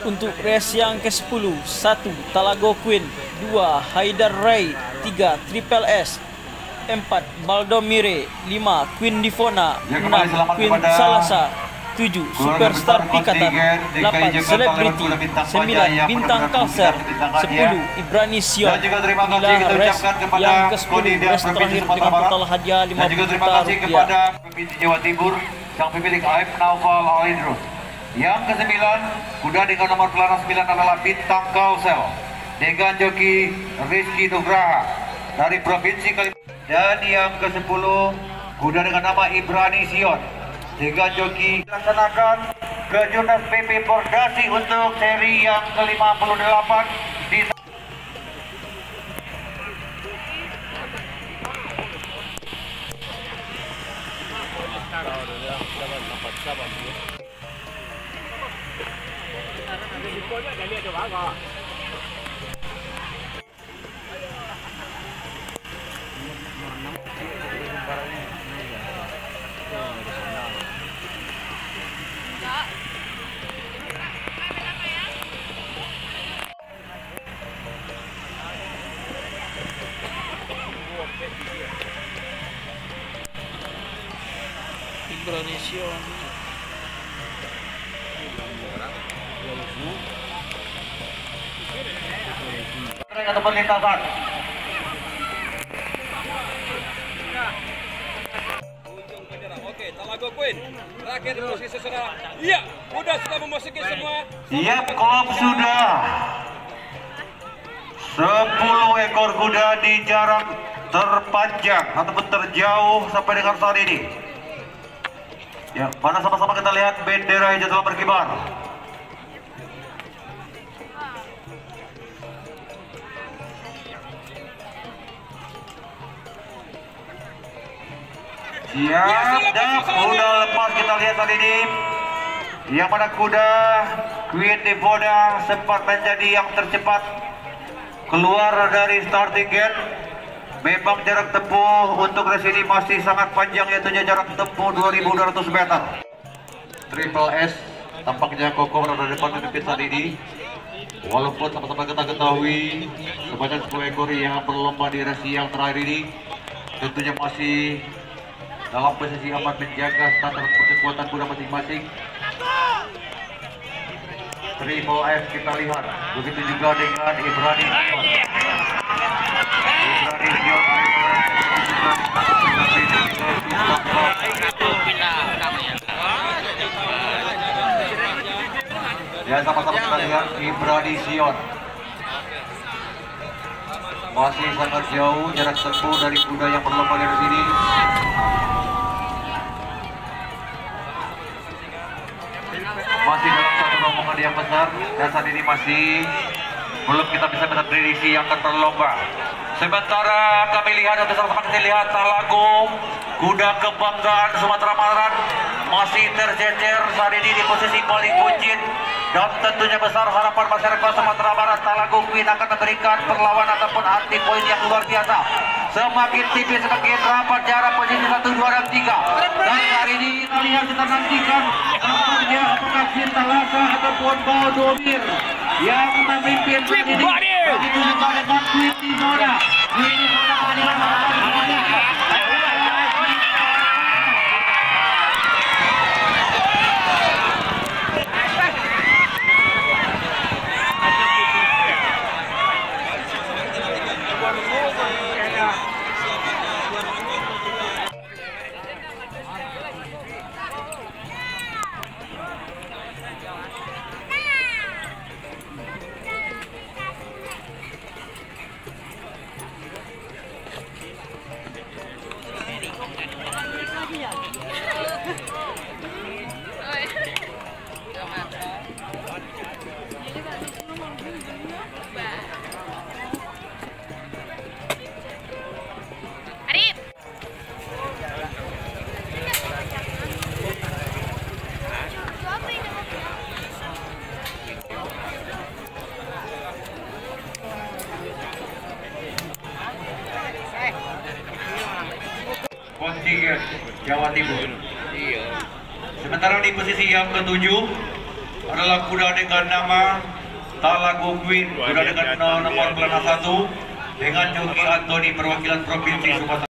Untuk race yang ke-10, 1 Talago Queen, 2 Haidar Ray, 3 Triple S, 4 Baldomire, 5 Queen Divona, 6 Queen Salasa, 7 Superstar Pikatan, 8 Celebrity, 9 Bintang Kalser, 10 Ibrani Sion. Inilah race yang ke-10, race terakhir dengan total hadiah 50 juta rupiah. Provinsi Jawa Timur, sang pemilik AF Naufal Alindro. Yang ke-9, kuda dengan nomor pelaras 9 adalah Bintang Kalsel dengan joki Rizky Nugraha dari Provinsi Kalimantan. Dan yang ke-10, kuda dengan nama Ibrani Sion dengan joki dilaksanakan ke Jurnas PP Pordasi untuk seri yang ke-58 di Indonesia. atau perlintasan. Oke, Talago Queen. Terakhir di posisi saudara. Iya, sudah memasuki semua. Siap, klub sudah. 10 ekor kuda di jarak terpanjang ataupun terjauh sampai dengan saat ini. Ya, mana sama-sama kita lihat bendera hijau telah berkibar. Siap, dan kuda lepas kita lihat saat ini. Yang mana kuda Queen Divona sempat menjadi yang tercepat keluar dari starting gate. Memang jarak tempuh untuk race ini masih sangat panjang, yaitu jarak tempuh 2.200 meter. Triple S tampaknya kokoh berada di depan di saat ini. Walaupun sama-sama kita ketahui sebanyak 10 ekor yang berlomba di race yang terakhir ini tentunya masih dalam posisi amat menjaga standar kekuatan kuda masing-masing. Triple S kita lihat, begitu juga dengan Ibrani Sion. Ya, sama-sama kita lihat Ibrani Sion masih sangat jauh jarak tempuh dari kuda yang berlomba di sini. Masih dalam satu rombongan yang besar dan saat ini masih belum kita bisa memprediksi yang akan berlomba. Sementara kami lihat atau sama-sama kita lihat Talago, kuda kebanggaan Sumatera Barat, masih tercecer saat ini di posisi paling buncit. Dan tentunya besar harapan masyarakat Sumatera Barat, Talago Queen akan memberikan perlawanan ataupun anti poin yang luar biasa. Semakin tipis, semakin rapat jarak posisi 1, 2, dan 3. Dan hari ini kita nantikan apakah Queen Salasa ataupun Baldomir yang memimpin ini. Begitu juga dengan Queen Divona. Queen Divona dengan kontingen Jawa Timur. Sementara di posisi yang ke-7 adalah kuda dengan nama Talago Queen, kuda dengan nomor pelana 1 dengan joki Anthony perwakilan Provinsi Sumatera.